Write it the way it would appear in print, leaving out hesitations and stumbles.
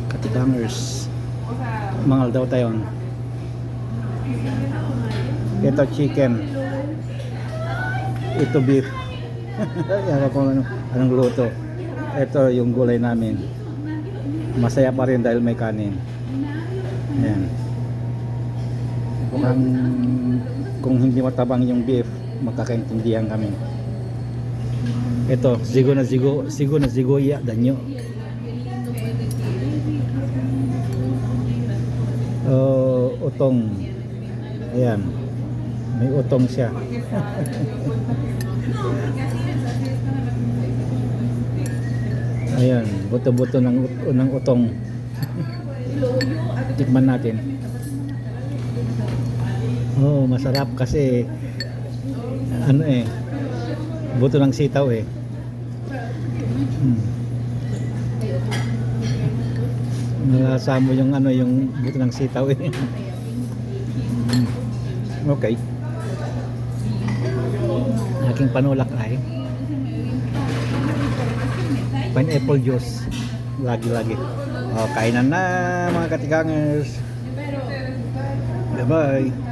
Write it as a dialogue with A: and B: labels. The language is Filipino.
A: Katigangers. Mangal daw tayo. Ito chicken. Ito beef. Yan kung anong luto. Ito yung gulay namin. Masaya pa rin dahil may kanin. Ayan. Kung hindi matabang yung beef, magkakaintindihan kami. Ito, sigo na sigo ya danyo. Utong. Ayan. May utong siya. Ayan, buto-buto ng utong. Tikman natin. Oh, masarap kasi ano buto ng sitaw Nalasa mo yung yung buto ng sitaw Okay. Aking panulak ay pineapple juice. Lagi-lagi. Oh, kainan na mga katigangers. Bye-bye.